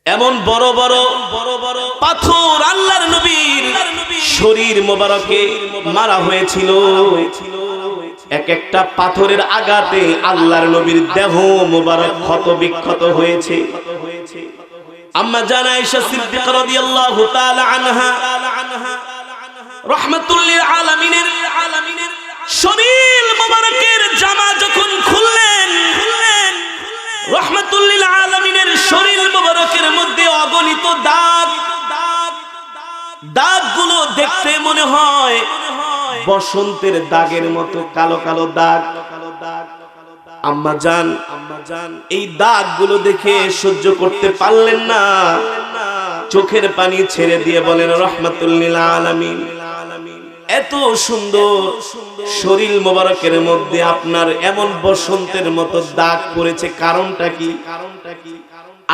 এমন বড় বড় পাথর আল্লাহর নবীর শরীর মোবারকে মারা হয়েছিল। এক একটা পাথরের আঘাতে আল্লাহর নবীর দেহ মোবারক ক্ষত বিক্ষত হয়েছে। আম্মা জান আয়েশা সিদ্দিকা রাদিয়াল্লাহু তাআলা আনহা রাহমাতুল লিল আলামিনের শরীর মোবারকের জামা যখন খুললেন, রাহমাতুল লিল আলামিনের শরীর মোবারকের মধ্যে অগণিত দাগগুলো দেখতে মনে হয় বসন্তের দাগের মতো কালো কালো দাগ। আম্মা জান এই দাগগুলো দেখে সহ্য করতে পারলেন না, চোখের পানি ছেড়ে দিয়ে বলেন রাহমাতুল লিল আলামিন, এত সুন্দর শরীর মোবারকের মধ্যে আপনার এমন বসন্তের মতো দাগ পড়েছে, কারণটা কি?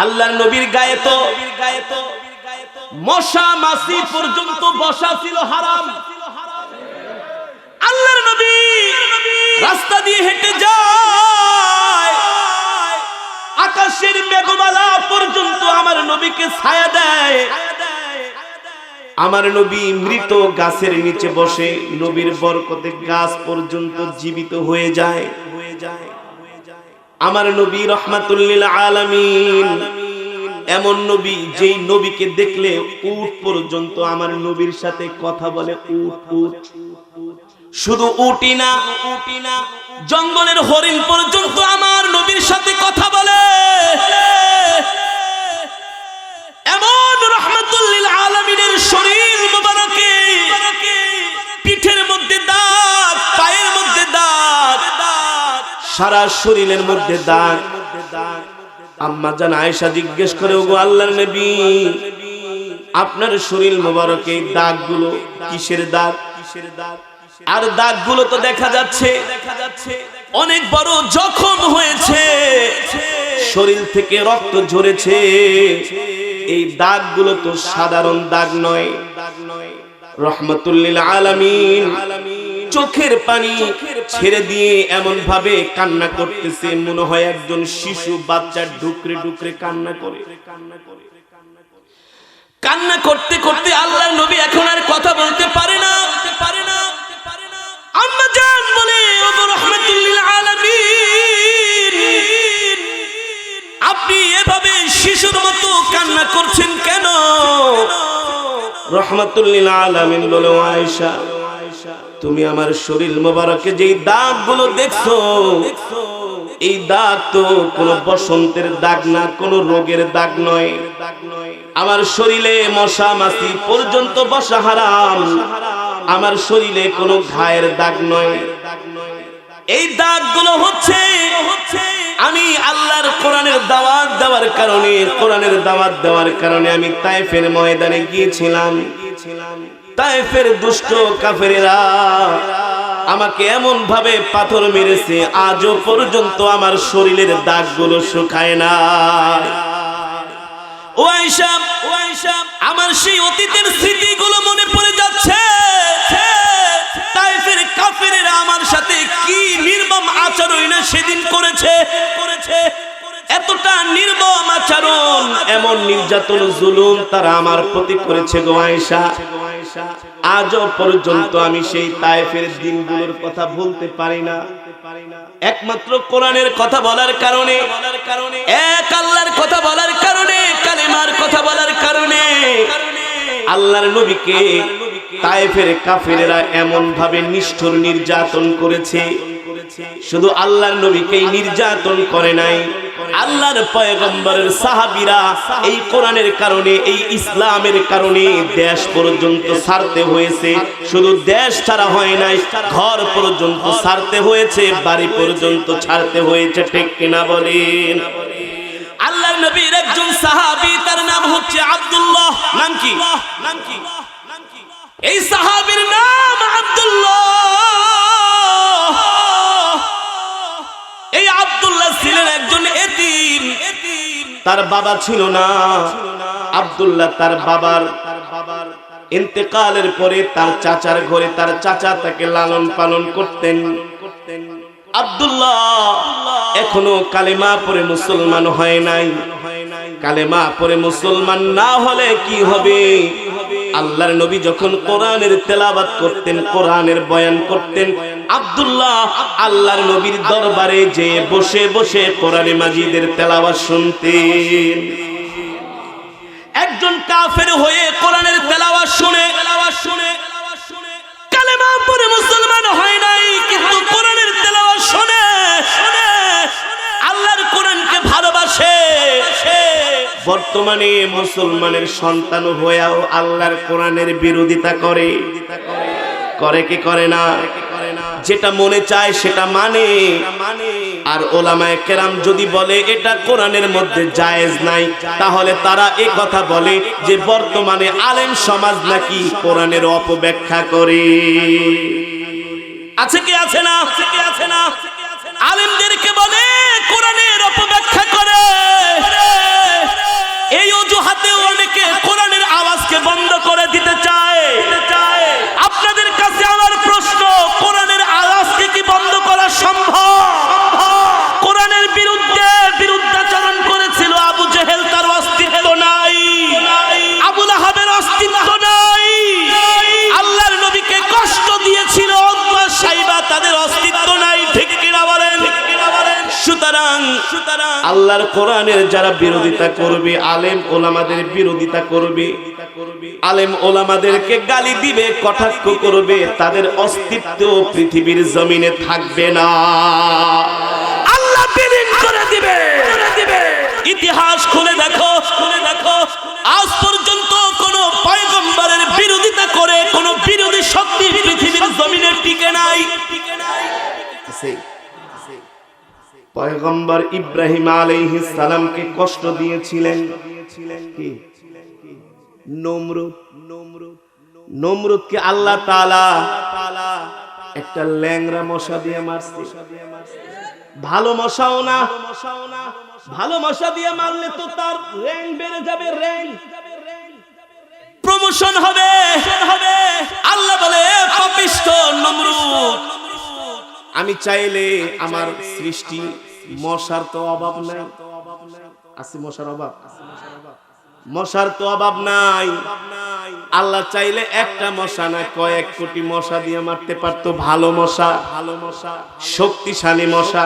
আল্লাহর নবীর গায়ে তো মশা মাছি পর্যন্ত বসা ছিল হারাম। আল্লাহর নবী রাস্তা দিয়ে হেঁটে যায়, আকাশের মেঘমালা পর্যন্ত আমার নবীকে ছায়া দেয়। আমার নবী মৃত গাছের নিচে বসে, নবীর বরকতে গাছ পর্যন্ত জীবিত হয়ে যায়। আমার নবী রাহমাতুল লিল আলামিন এমন নবী, যেই নবীকে দেখলে উট পর্যন্ত আমার নবীর সাথে কথা বলে। উট শুধু উটি না, জঙ্গলের হরিণ পর্যন্ত আমার নবীর সাথে কথা বলে। এমন রাহমাতুল লিল আলামিনের শরীর মোবারকে পিঠের মধ্যে দাগ, পায়ের মধ্যে দাগ, সারা শরীরের মধ্যে দাগ। আম্মা জান আয়েশা জিজ্ঞেস করে, ওগো আল্লাহর নবী, আপনার শরীর মোবারকে দাগগুলো কিসের দাগ? আর দাগগুলো তো দেখা যাচ্ছে অনেক বড় জখম হয়েছে, শরীর থেকে রক্ত ঝরেছে। এই দাগগুলো তো সাধারণ দাগ নয়। রাহমাতুল লিল আলামিন চোখের পানি ছেড়ে দিয়ে এমন ভাবে কান্না করতেছে, মনে হয় একজন শিশু বাচ্চা ডুকরে ডুকরে কান্না করে। কান্না করতে করতে আল্লাহর নবী এখন আর কথা বলতে পারে না। আম্মা জান বলে, ওগো রাহমাতুল লিল আলামিন, আপনি এভাবে শিশুর মতো কান্না করছেন কেন? রাহমাতুল লিল আলামিন বলে, আয়েশা, তুমি আমার শরীর মোবারকে যেই দাগগুলো দেখছো, এই দাগ তো কোনো বসন্তের দাগ না, কোনো রোগের দাগ নয়। আমার শরীরে মশা মাছি পর্যন্ত বসা হারাম, আমার শরীরে কোনো ঘায়ের দাগ নয়। এই দাগগুলো হচ্ছে আমি আল্লাহর কোরআনের দাওয়াত দেওয়ার কারণে আমি তায়েফের ময়দানে গিয়েছিলাম। তায়েফের দুষ্ট কাফেরেরা আমাকে এমন ভাবে পাথর মেরেছে, আজও পর্যন্ত আমার শরীরের দাগগুলো শুকায় না। ও আয়েশা, আমার সেই অতীতের স্মৃতিগুলো মনে পড়ে যাচ্ছে। তায়েফের কাফেরেরা আমার সাথে কি নির্মম আচরণ না সেদিন করেছে। এতটা নির্মম আচরণ, এমন নির্যাতন জুলুম তারা আমার প্রতি করেছে গো আয়েশা। আজও পর্যন্ত আমি সেই তায়েফের দিনগুলোর কথা বলতে পারি না। একমাত্র কোরআনের কথা বলার কারণে, এক আল্লাহর কথা বলার কারণে, কালেমার কথা বলার কারণে আল্লাহর নবীকে তায়েফের কাফেরেরা এমন ভাবে নিষ্ঠুর নির্যাতন করেছে। শুধু আল্লাহর নবীকেই নির্যাতন করে নাই, আল্লাহর পয়গম্বরের সাহাবীরা এই কোরআনের কারণে, এই ইসলামের কারণে দেশ পর্যন্ত ছাড়তে হয়েছে। শুধু দেশ ছাড়া হয় নাই, ঘর পর্যন্ত ছাড়তে হয়েছে, বাড়ি পর্যন্ত ছাড়তে হয়েছে। ঠিক কিনা বলেন? আল্লাহর নবীর একজন সাহাবী, তার নাম হচ্ছে আব্দুল্লাহ। নাম কি? এই সাহাবীর নাম আব্দুল্লাহ। এই আব্দুল্লাহ ছিলেন একজন এতিম, তার বাবা ছিল না। আব্দুল্লাহ তার বাবার ইন্তেকালের পরে তার চাচার ঘরে তার চাচা তাকে লালন পালন করতেন। আব্দুল্লাহ এখনো কালেমা পড়ে মুসলমান হয় নাই। কালেমা পড়ে মুসলমান না হলে কি হবে? আল্লাহর নবী যখন কোরআনের তেলাওয়াত করতেন, কোরআনের বয়ান করতেন, আব্দুল্লাহ আল্লাহর নবীর দরবারে যে বসে বসে কোরআনে মাজিদের তেলাওয়াত শুনতেন। একজন কাফের হয়ে কোরআনের তেলাওয়াত শুনে কালেমা পড়ে মুসলমান হয় নাই, কিন্তু কোরআনের তেলাওয়াত শুনে আল্লাহর কোরআনকে ভালোবাসে। বর্তমানে মুসলমানের সন্তান হয়েও আল্লাহর কোরআনের বিরোধিতা করে কি করে না? যেটা মনে চায় সেটা মানে। আর ওলামায়ে কেরাম যদি বলে এটা কোরআনের মধ্যে জায়েজ নাই, তাহলে তারা এই কথা বলে যে বর্তমানে আলেম সমাজ নাকি কোরআনের অপব্যাখ্যা করে। আছে কি আছে না? আলেমদেরকে বলে কোরআনের অপব্যাখ্যা করে। এই অজুহাতে অনেকে কোরআনের আওয়াজকে বন্ধ করে দিতে চায়। আপনাদের কাছে আমার প্রশ্ন, কোরআনের আওয়াজকে কি বন্ধ করা সম্ভব? কোরআনের বিরুদ্ধাচরণ করেছিল আবু জেহেল, তার অস্তিত্ব নাই। আবু লাহাবের অস্তিত্ব নাই। আল্লাহর নবীকে কষ্ট দিয়েছিল উতবা সাইবা, তাদের অস্তিত্ব নাই। ঠিক কিনা বলেন? সুতরাং আল্লাহর কোরআনের যারা বিরোধিতা করবে, আলেম ওলামাদের বিরোধিতা করবে, আলেম ওলামাদেরকে গালি দিবে, কটাক্ষ করবে, তাদের অস্তিত্ব পৃথিবীর জমিনে থাকবে না। আল্লাহ বিলীন করে দিবে। ইতিহাস খুলে দেখো, আজ পর্যন্ত কোন পয়গম্বরের বিরোধিতা করে কোন বিরোধী শক্তি পৃথিবীর জমিনে টিকে নাই। পয়গম্বর ইব্রাহিম আলাইহিস সালামকে কষ্ট দিয়েছিলেন কি? নমরুদকে আল্লাহ তাআলা একটা ল্যাংড়া মশা দিয়ে মারছে। ভালো মশাও না, ভালো মশা দিয়ে মারলে তো তার র্যাঙ্ক বেড়ে যাবে, প্রমোশন হবে। আল্লাহ বলে পাপিষ্ঠ নমরুদ, আমি চাইলে আমার সৃষ্টি মশার তো অভাব নাই। আছে মশার অভাব? মশার তো অভাব নাই। আল্লাহ চাইলে একটা মশা না কয়েক কোটি মশা দিয়ে মারতে পারতো। ভালো মশা, শক্তিশালী মশা,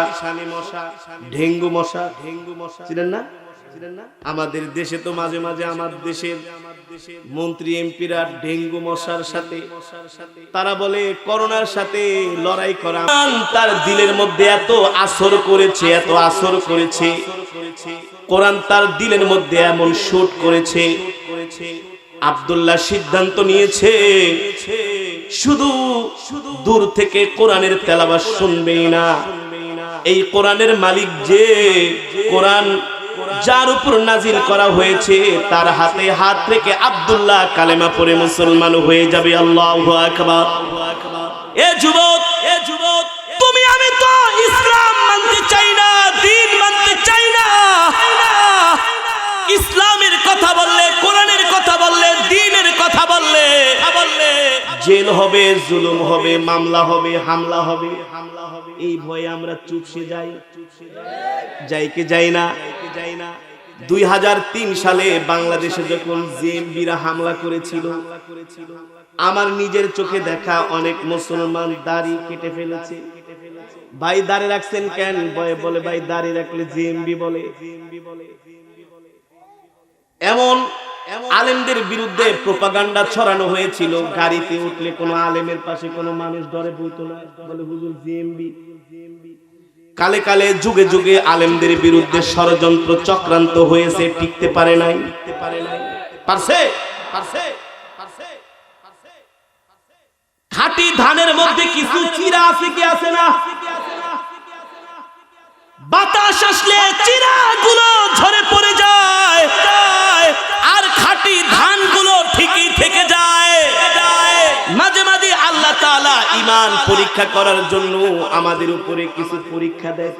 ডেঙ্গু মশা। চিনেন না? আমাদের দেশে তো মাঝে মাঝে আমার দেশের মন্ত্রী এমপিরা ডেঙ্গু মশার সাথে, তারা বলে করোনার সাথে লড়াই করা। তার দিলের মধ্যে এত আসর করেছে, কোরআন তার দিলের মধ্যে এমন শুট করেছে। আব্দুল্লাহ সিদ্ধান্ত নিয়েছে শুধু দূর থেকে কোরআনের তেলাওয়াত শুনবেই না। এই কোরআনের মালিক যে, কোরআন যার উপর নাজিল করা হয়েছে, তার হাতে হাত রেখে আব্দুল্লাহ কালেমা পড়ে মুসলমান হয়ে যাবে। আল্লাহু আকবার। এ যুবক, তুমি আমি তো ইসলাম মানতে চাই না, দ্বীন মানতে চাই না। ইসলামের কথা বললে, কোরআনের কথা বললে, দ্বীনের কথা বললে জেল হবে, জুলুম হবে, মামলা হবে, হামলা হবে। এই ভয়ে আমরা চুপসে যাই কি যাই না? 2003 সালে বাংলাদেশে যখন জেএমবিরা হামলা করেছিল, আমার নিজের চোখে দেখা অনেক মুসলমান দাড়ি কেটে ফেলেছে। ভাই দাড়ি রাখছেন কেন? বলে ভাই দাড়ি রাখলে জেএমবি বলে। এমন আলেমদের বিরুদ্ধে প্রোপাগান্ডা ছড়ানো হয়েছিল। গাড়িতে উঠলে কোনো আলেমের পাশে কোনো মানুষ ডরে বইতো না, বলে হুজুর জেএমবি। কালে কালে যুগে যুগে আলেমদের বিরুদ্ধে ষড়যন্ত্র চক্রান্ত হয়েছে, টিকতে পারে নাই। পারছে? খাঁটি ধানের মধ্যে কিছু চিরা আছে কি আছে না? বাতাস আসলে চিরাগুলো ঝরে পড়ে যায়, আর খাঁটি ধানগুলো ঠিকই থেকে যায়। মাঝে মাঝে আল্লাহ তাআলা ঈমান পরীক্ষা করার জন্য আমাদের উপরে কিছু পরীক্ষা দেয়।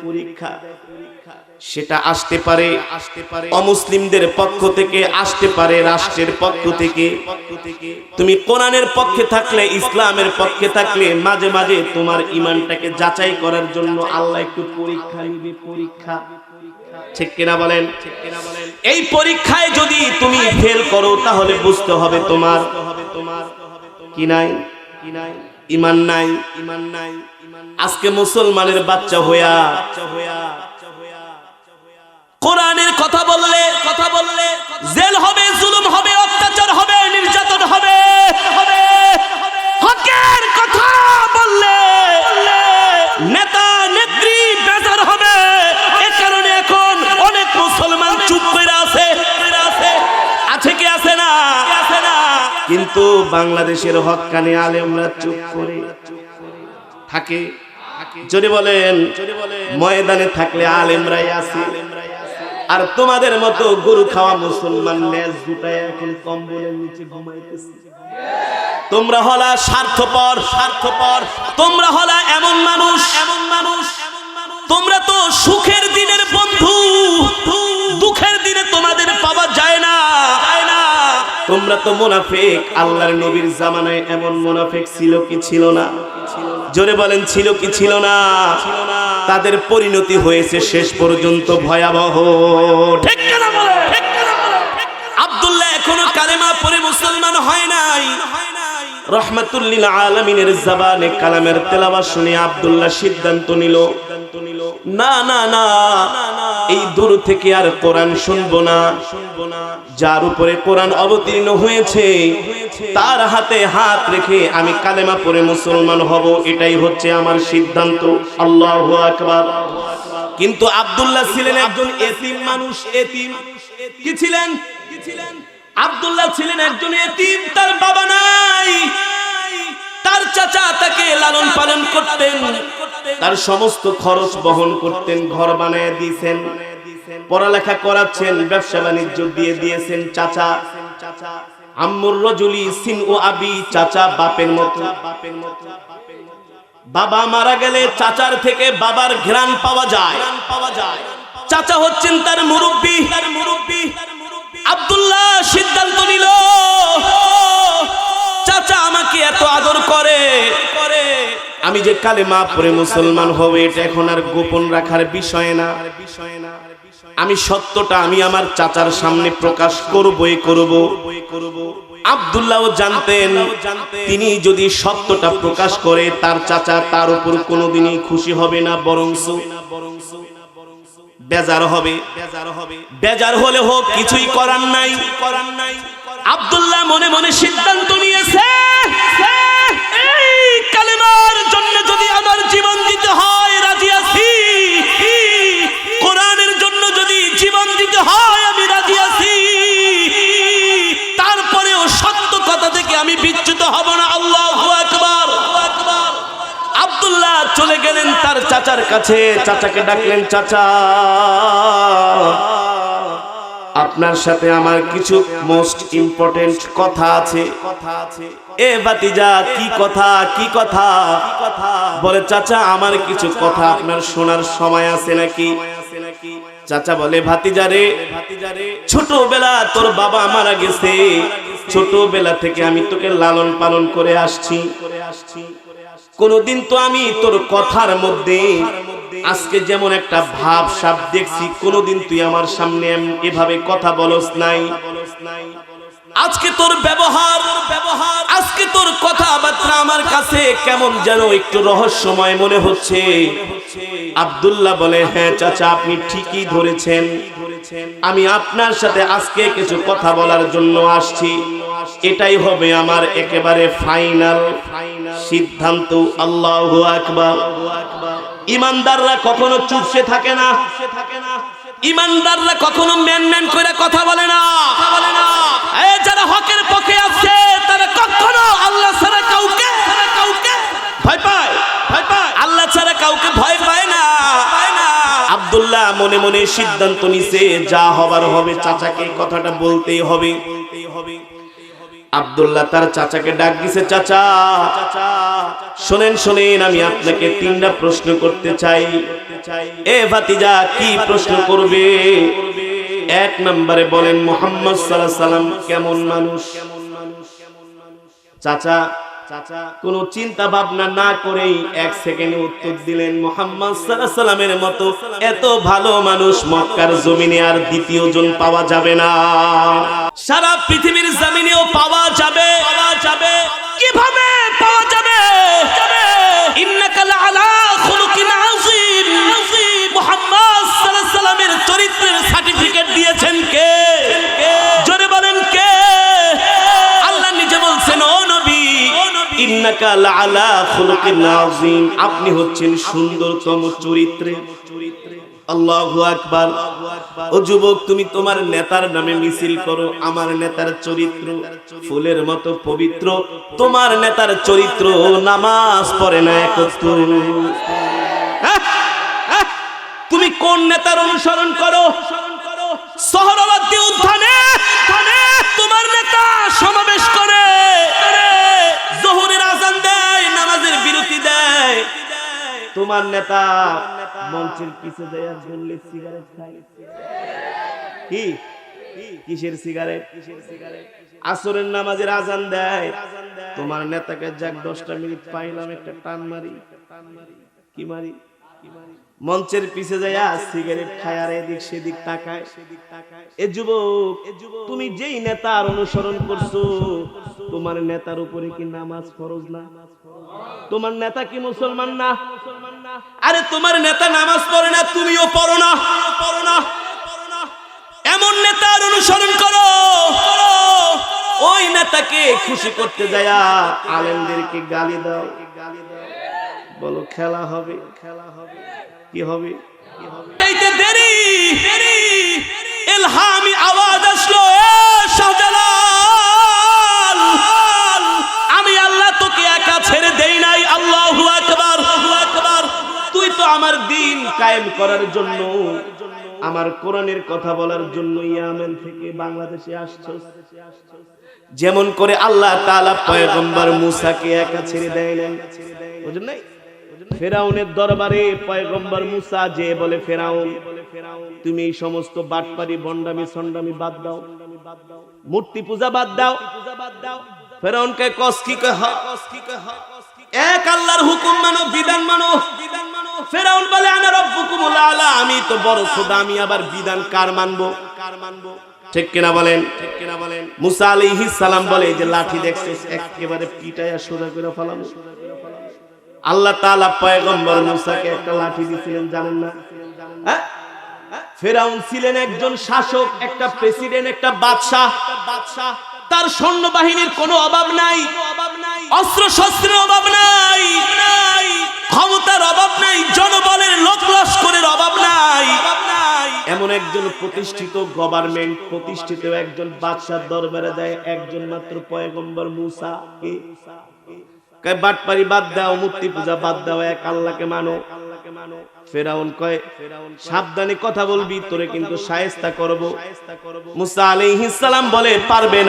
সেটা আসতে পারে অমুসলিমদের পক্ষ থেকে, আসতে পারে রাষ্ট্রের পক্ষ থেকে। তুমি কোরআনের পক্ষে থাকলে, ইসলামের পক্ষে থাকলে মাঝে মাঝে তোমার ঈমানটাকে যাচাই করার জন্য আল্লাহ একটু পরীক্ষা নিবে। ঠিক কিনা বলেন? এই পরীক্ষায় যদি তুমি ফেল করো তাহলে বুঝতে হবে তোমার কি নাই, ঈমান নাই। আজকে মুসলমানের বাচ্চা হইয়া কোরআনের কথা বললে জেল হবে, জুলুম হবে, অত্যাচার হবে, নির্যাতন হবে। হকের কথা বললে নেতা নেত্রী বেজার হবে। এ কারণে এখন অনেক মুসলমান চুপ করে আছে কি আছে না? কিন্তু বাংলাদেশের হক্কানি আলেমরা চুপ করে থাকে। যদি বলেন ময়দানে থাকলে আলেমরাই আছে, আর তোমাদের মতো গরু খাওয়া মুসলমান লেজ দুটায় এখন কম্বলের নিচে ঘুমাইতেছে। তোমরা হলা স্বার্থপর, তোমরা হলা এমন মানুষ, তোমরা তো সুখের দিনের বন্ধু, দুঃখের দিনে তোমাদের পাওয়া যায় না। তোমরা তো মুনাফিক। আল্লাহর নবীর জামানায় এমন মুনাফিক ছিল কি ছিল না? জোরে বলেন, ছিল কি ছিল না? তাদের পরিণতি হয়েছে শেষ পর্যন্ত ভয়াবহ। ঠিক না বলে? আব্দুল্লাহ এখনো কালেমা পড়ে মুসলমান হয় নাই। রহমাতুল লিল আলামিনের জবানে কালামের তেলাওয়াত শুনে আব্দুল্লাহ সিদ্ধান্ত নিল, না না না, এই দূর থেকে আর কোরআন শুনবো না। যার উপরে কোরআন অবতীর্ণ হয়েছে তার হাতে হাত রেখে আমি কালেমা পড়ে মুসলমান হব, এটাই হচ্ছে আমার সিদ্ধান্ত। আল্লাহু আকবার। কিন্তু আব্দুল্লাহ ছিলেন একজন এতিম মানুষ। এতিম কি ছিলেন? আব্দুল্লাহ ছিলেন একজন এতিম, তার বাবা নাই। তার চাচা তাকে লালন পালন করতেন, তার সমস্ত খরচ বহন করতেন, ঘর বানায় দিয়েছেন, পড়ালেখা করাচ্ছেন, ব্যবসা বাণিজ্য দিয়ে দিয়েছেন চাচা। আম্মুর রাজুলি সিন ও আবি, চাচা বাপের মতো। বাবা মারা গেলে চাচার থেকে বাবার ঘ্রাণ পাওয়া যায়। চাচা হচ্ছেন তার মুরব্বি। আব্দুল্লাহ সিদ্ধান্ত নিল, চাচা আমাকে এত আদর করে, আমি যে কালেমা পড়ে মুসলমান হব এটা এখন আর গোপন রাখার বিষয় না। আমি সত্যটা আমি আমার চাচার সামনে প্রকাশ করবই করব। আব্দুল্লাহ জানতেন তিনি যদি সত্যটা প্রকাশ করে তার চাচা তার উপর কোনোদিনই খুশি হবে না, বরংস বেজার হবে। বেজার হলে হোক, কিছুই করার নাই। আব্দুল্লাহ মনে মনে সিদ্ধান্ত নিয়েছে, এই কালেমার জন্য যদি আমার জীবন দিতে হয় রাজি আছি, কোরআনের জন্য যদি জীবন দিতে হয় আমি রাজি আছি, তারপরেও সত্য কথা থেকে আমি বিচ্যুত হব না। আল্লাহু আকবার। আব্দুল্লাহ চলে গেলেন তার চাচার কাছে, চাচাকে ডাকলেন, চাচা আপনার সাথে আমার কিছু মোস্ট ইম্পর্টেন্ট কথা আছে। এ ভাতিজা কি কথা? বলে চাচা আমার কিছু কথা আপনার শোনার সময় আছে নাকি? চাচা বলে ভাতিজা রে, ছোটবেলা তোর বাবা মারা গেছে, ছোটবেলা থেকে আমি তোকে লালন পালন করে আসছি। কোনদিন তো আমি তোর কথার মধ্যে আজকে যেমন একটা ভাব সাপ দেখছি, কোনদিন তুই আমার সামনে এভাবে কথা বলস নাই। আজকে তোর ব্যবহার, আজকে তোর কথাবার্তা আমার কাছে কেমন যেন একটু রহস্যময় মনে হচ্ছে। আব্দুল্লাহ বলে, হ্যাঁ চাচা আপনি ঠিকই ধরেছেন, আমি আপনার সাথে আজকে কিছু কথা বলার জন্য আসছি। এটাই হবে আমার একেবারে ফাইনাল সিদ্ধান্ত। আল্লাহু আকবার। ইমানদাররা কখনো চুপসে থাকে না, ইমানদাররা কখনো ম্যান করে কথা বলে না। এই যারা হকের পক্ষে আছে তারা কখনো আল্লাহ ছাড়া কাউকে ভয় পায়, আল্লাহ ছাড়া কাউকে ভয় পায় না। আব্দুল্লাহ মনে মনে সিদ্ধান্ত নিছে, যা হবার হবে, চাচাকে কথাটা বলতেই হবে। আব্দুল্লাহ তার চাচাকে ডাক দিছে, চাচা শোনেন, আমি আপনাকে 3টা প্রশ্ন করতে চাই। এ ভাতিজা কি প্রশ্ন করবে? 1 নম্বরে বলেন মুহাম্মদ সাল্লাল্লাহু আলাইহি সাল্লাম কেমন মানুষ? চাচা কোনো চিন্তা ভাবনা না করেই এক সেকেন্ডে উত্তর দিলেন, মুহাম্মদ সাল্লাল্লাহু আলাইহি সাল্লামের মতো এত ভালো মানুষ মক্কার জমিনে আর দ্বিতীয় জন পাওয়া যাবে না, সারা পৃথিবীর জমিনেও পাওয়া যাবে। কিভাবে পাওয়া যাবে? ইন্নাকা লাআলা খুলুকিন আযীম। মুহাম্মদ সাল্লাল্লাহু আলাইহি সাল্লামের চরিত্রের সার্টিফিকেট দিয়েছেন কে? জোরে বলেন কে? আল্লাহ নিজে বলছেন, ও নবী, ইন্নাকা লাআলা খুলুকিন আযীম, আপনি হচ্ছেন সুন্দরতম চরিত্রে। আল্লাহু আকবার। ও যুবক, তুমি তোমার নেতার নামে মিছিল করো, আমার নেতার চরিত্র ফুলের মতো পবিত্র, তোমার নেতার চরিত্র নামাজ পড়ে না একত্র। তুমি কোন নেতার অনুসরণ করো? সোহরাওয়ার্দী উদ্যানে তোমার নেতা সমাবেশ করে, যোহরের আযান দেয়, নামাজের বিরতি দেয়। তোমার নেতা মঞ্চের পিছে যায় আর বললে সিগারেট খায়। কি কিসের সিগারেট? আসরের নামাজের আযান দেয়, তোমার নেতাকে যাক 10টা মিনিট পাইলাম একটা টান মারি। কি মারি? মঞ্চের পিছে যায় সিগারেট খায় আর এদিক সেদিক তাকায়। এ যুবক, তুমি যেই নেতার অনুসরণ করছো, তোমার নেতার উপরে কি নামাজ ফরজ না? তোমার নেতা কি মুসলমান না? আরে তোমার নেতা নামাজ পড়ে না, তুমিও পড়ো না। এমন নেতার অনুসরণ করো, ওই নেতাকে খুশি করতে যায় আলেমদেরকে গালি দাও, বলো খেলা হবে। কি হবে? এইতে দেরি ইলহামি আওয়াজ আসলো, এ শাহজালাল, আমি আল্লাহ তোকে একা ছেড়ে দেই নাই। আল্লাহু আকবার। তুই তো আমার দ্বীন কায়েম করার জন্য, আমার কোরআনের কথা বলার জন্য ইয়ামেন থেকে বাংলাদেশে আসছস। যেমন করে আল্লাহ তাআলা পয়গম্বর মুসাকে একা ছেড়ে দেয়লেন, বুঝেন নাই? ফেরাউনের দরবারে পয়গম্বর মুসা যে বলে, ফেরাউন তুমি এই সমস্ত বাটপারি বন্ডামি সন্ডামি বাদ দাও, মূর্তি পূজা বাদ দাও। ফেরাউনকে কস কি কহ, এক আল্লাহর হুকুম মানো, বিধান মানো। ফেরাউন বলে, আনা রাব্বুকুমুল আলা, আমি তো বড় খোদা, আমি আবার বিধান কার মানবো? ঠিক কিনা বলেন? মুসা আলাইহিস সালাম বলে, যে লাঠি দেখছিস একেবারে পিটায়া সোজা করে ফেলানো। আল্লাহ তাআলা পয়গম্বর মুসাকে একটা লাঠি দিয়েছিলেন, জানেন না? ফেরাউন ছিলেন একজন শাসক, একটা প্রেসিডেন্ট, একটা বাদশা। তার সৈন্যবাহিনীর কোনো অভাব নাই, অস্ত্র শস্ত্রের অভাব নাই, ক্ষমতার অভাব নাই, জনবলের লোক লস্করের অভাব নাই। এমন একজন প্রতিষ্ঠিত গভর্নমেন্ট, প্রতিষ্ঠিত একজন বাদশার দরবারে যায় একজন মাত্র পয়গম্বর মুসা। কয় বাটপারি বাদ দাও, মূর্তি পূজা বাদ দাও, এক আল্লাহকে মানো। ফেরাউন কয়, সাবধানে কথা বলবি, তোরে কিন্তু শায়েস্তা করব। মুসা আলাইহিস সালাম বলে, পারবে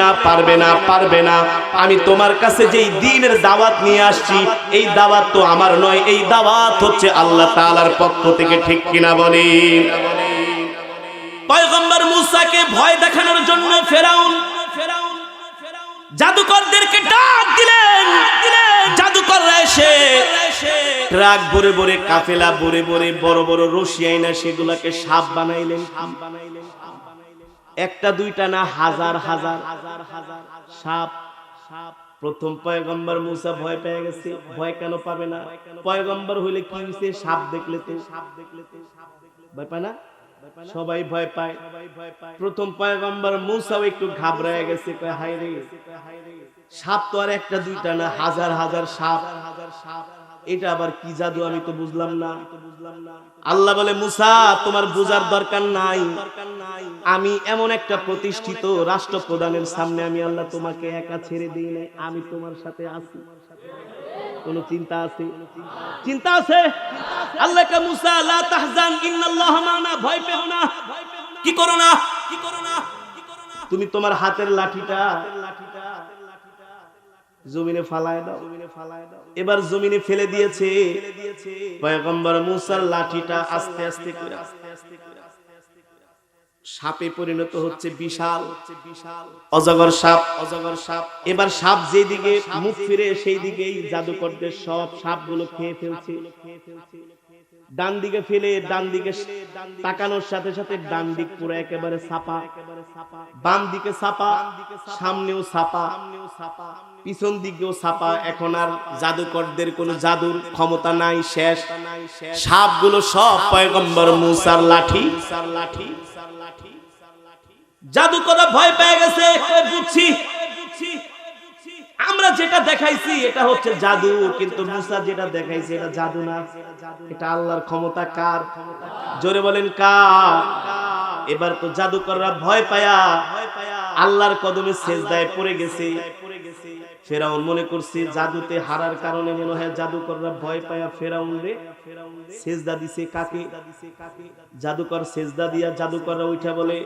না। আমি তোমার কাছে যেই দ্বীনের দাওয়াত নিয়ে আসছি, এই দাওয়াত তো আমার নয়, এই দাওয়াত হচ্ছে আল্লাহ তাআলার পক্ষ থেকে। ঠিক কিনা বলেন? পয়গম্বর মুসাকে ভয় দেখানোর জন্য ফেরাউন জাদুকরদেরকে ডাক দিলেন। জাদুকররা এসে ট্রাক ভরে ভরে, কাফেলা ভরে ভরে বড় বড় রশি আইনা সেগুলাকে সাপ বানাইলেন। একটা দুইটা না, হাজার হাজার সাপ। প্রথম পয়গম্বর মুসা ভয় পেয়ে গেছে। ভয় কেন পাবে না? পয়গম্বর হইলে কি হইছে? সাপ দেখলে তো ভয় পায় না? সবাই ভয় পায়। প্রথম পয়গম্বর মুসাও একটু ঘাবড়ায় গেছে, কয় হায় রে, সাপ তো আর একটা দুইটা না, হাজার হাজার সাপ। এটা আবার কি জাদু, আমি তো বুঝলাম না। আল্লাহ বলে, মুসা তোমার বুঝার দরকার নাই, আমি এমন একটা প্রতিষ্ঠিত রাষ্ট্রপ্রধানের সামনে আমি আল্লাহ তোমাকে একা ছেড়ে দিই নাই, আমি তোমার সাথে আছি। কোন চিন্তা আছে? আল্লাহকে মুসা লা তাহজান ইন্নাল্লাহা মা'না, ভয় পেও না। কি করো না? তুমি তোমার হাতের লাঠিটা জমিনে ফালায় দাও। এবার জমিনে ফেলে দিয়েছে। পয়গম্বর মুসার লাঠিটা আস্তে আস্তে করে সাপে পরিণত হচ্ছে বিশাল অজগর সাপ। এবার সাপ যেদিকে মুখ ফিরে সেই দিকেই জাদুকরদের সব সাপগুলো খেয়ে ফেলছে। ডান দিকে ফেলে ডান দিকে তাকানোর সাথে সাথে ডান দিক পুরো একেবারে ছাপা, বাম দিকে ছাপা, সামনেও ছাপা, পিছন দিকেও ছাপা। এখন আর জাদুকরদের কোনো জাদুর ক্ষমতা নাই, শেষ। সাপগুলো সব পয়গম্বর মুসার লাঠি। জাদুকররা ভয় পেয়ে গেছে, বুঝছি আমরা যেটা দেখাইছি এটা হচ্ছে জাদু, কিন্তু মুসা যেটা দেখাইছে এটা জাদু না, এটা আল্লাহর ক্ষমতা। কার? জোরে বলেন কার? এবার তো জাদুকররা ভয় পায়া আল্লাহর কদমে সেজদায় পড়ে গেছে। ফেরাউন মনে করছে জাদুতে হারার কারণে মনে হয় জাদুকররা ভয় পায়া ফেরাউনরে সেজদা দিছে। কাকে? জাদুকর সেজদা দিয়া জাদুকররা উঠা বলে,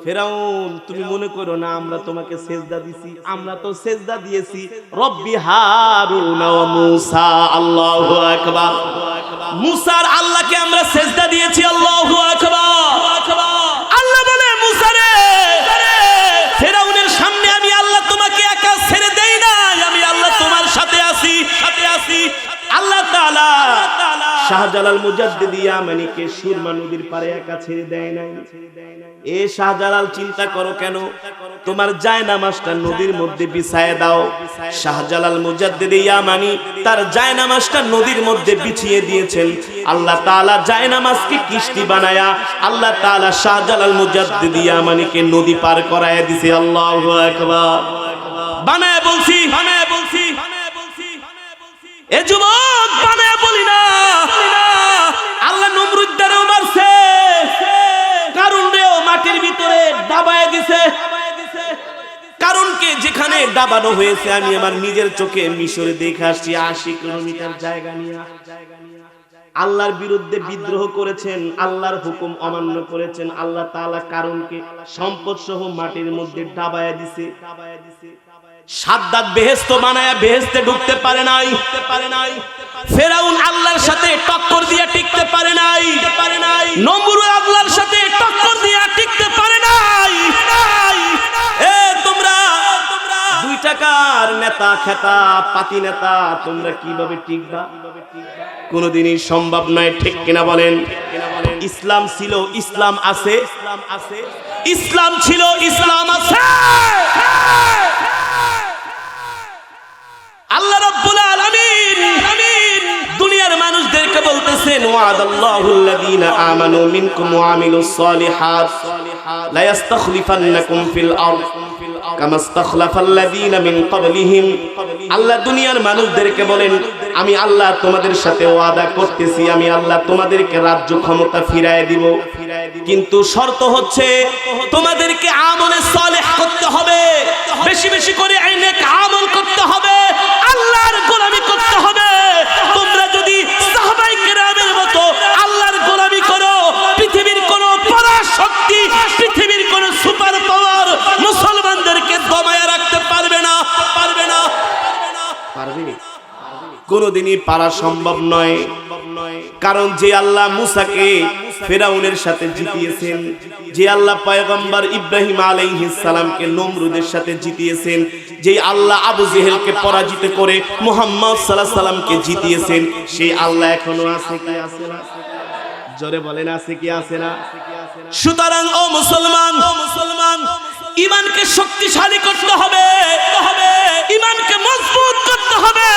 ফেরাউন তুমি মনে করো না আমরা তোমাকে সেজদা দিছি, আমরা তো সেজদা দিয়েছি রব্বি হারুন ওয়া মূসা। আল্লাহু আকবার। মুসার আল্লাহকে আমরা সেজদা দিয়েছি। আল্লাহু আকবার। আল্লাহ বলে মুসা রে, ফেরাউনের সামনে আমি আল্লাহ তোমাকে একা ছেড়ে দেই না, আমি আল্লাহ তোমার সাথে আছি। আল্লাহ তাআলা শাহজালাল মুজাদ্দিদি ইয়ামানিকে সুরমা নদীর পারে একা ছেড়ে দেয় নাই। এ শাহজালাল চিন্তা করো কেন, তোমার জায়নামাজটা নদীর মধ্যে বিছায় দাও। শাহজালাল মুজাদ্দিদি ইয়ামানি তার জায়নামাজটা নদীর মধ্যে বিছিয়ে দিয়েছেন। আল্লাহ তাআলা জায়নামাজকে কিস্তি বানায়া আল্লাহ তাআলা শাহজালাল মুজাদ্দিদি ইয়ামানিকে নদী পার করায় দিয়েছে। আল্লাহু আকবার। বানায় বলছি এ যুবক, বানায় বলি না। আল্লাহ নমরুদদারেও মারছে, কারুনরেও মাটির ভিতরে দাবায় দিছে। কারুনকে যেখানে দাবানো হয়েছে আমি আমার নিজের চোখে মিশরে দেখে আসছি। 80 কিলোমিটার জায়গা নিয়ে আল্লাহর বিরুদ্ধে বিদ্রোহ করেছেন, আল্লাহর হুকুম অমান্য করেছেন। আল্লাহ তাআলা কারুনকে সম্পদ সহ মাটির মধ্যে দাবায় দিছে। সাদ্দাত বেহেশত বানায়া বেহেশতে ঢুকতে পারে নাই। ফেরাউন আল্লাহর সাথে টক্কর দিয়ে টিকতে পারে নাই। নমরুদ আল্লাহর সাথে টক্কর দিয়ে টিকতে পারে নাই। এ তোমরা 2 টাকার নেতা খেতা পাতি নেতা, তোমরা কিভাবে টিকবা? কোনদিনই সম্ভব নয়। ঠিক কিনা বলেন? ইসলাম ছিল, ইসলাম আছে, ইসলাম ছিল, ইসলাম আছে। আল্লাহ রাব্বুল আলামিন দুনিয়ার মানুষদেরকে বলতেছেন, ওয়াদাল্লাহুল্লাযীনা আমানু মিনকুম ওয়া আমিলুস সালিহাত লা ইস্তাখলিফান্নাকুম ফিল আরদ কামা ইস্তাখলাফাল্লাযীনা মিন ক্বাবলিহিম। আল্লাহ দুনিয়ার মানুষদেরকে বলেন, আমি আল্লাহ তোমাদের সাথে ওয়াদা করতেছি, আমি আল্লাহ তোমাদেরকে রাজ্য ক্ষমতা ফিরায় দিব, কিন্তু শর্ত হচ্ছে তোমাদেরকে আমলে সালেহ করতে হবে, বেশি বেশি করে নেক আমল করতে হবে, আল্লাহর গোলামি করতে হবে। তোমরা যদি সাহাবায়ে কেরামের মতো আল্লাহর গোলামি করো, পৃথিবীর কোনো পরাশক্তি, পৃথিবীর কোনো সুপার পাওয়ার মুসলমানদেরকে দমায় রাখতে পারবে না। পারবে? কোনদিনই পারা সম্ভব নয়। কারণ যে আল্লাহ মুসাকে ফেরাউনের সাথে জিতিয়েছেন, যে আল্লাহ পয়গম্বর ইব্রাহিম আলাইহিস সালামকে নমরুদের সাথে জিতিয়েছেন, যে আল্লাহ আবু জেহেলকে পরাজিত করে মুহাম্মদ সাল্লাল্লাহু আলাইহি সাল্লামকে জিতিয়েছেন, সেই আল্লাহ এখনো আছে কি আছে না? জোরে বলেন, আছে কি আছে না? সুতরাং ও মুসলমান, ঈমানকে শক্তিশালী করতে হবে, ঈমানকে মজবুত করতে হবে,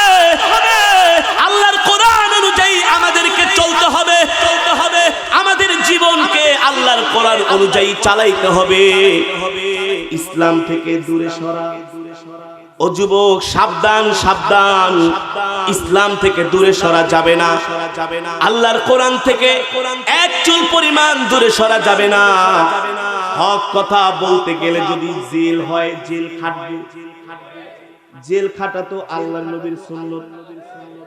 আল্লাহর কোরআন অনুযায়ী আমাদেরকে চলতে হবে, আমাদের জীবনকে আল্লাহর কোরআন অনুযায়ী চালাইতে হবে। ইসলাম থেকে দূরে সরা। ও যুবক, সাবধান সাবধান, ইসলাম থেকে দূরে সরা যাবে না, আল্লাহর কোরআন থেকে এক চুল পরিমাণ দূরে সরা যাবে না। হক কথা বলতে গেলে যদি জেল হয়, জেল খাটবে। জেল খাটা তো আল্লাহর নবীর সুন্নাত।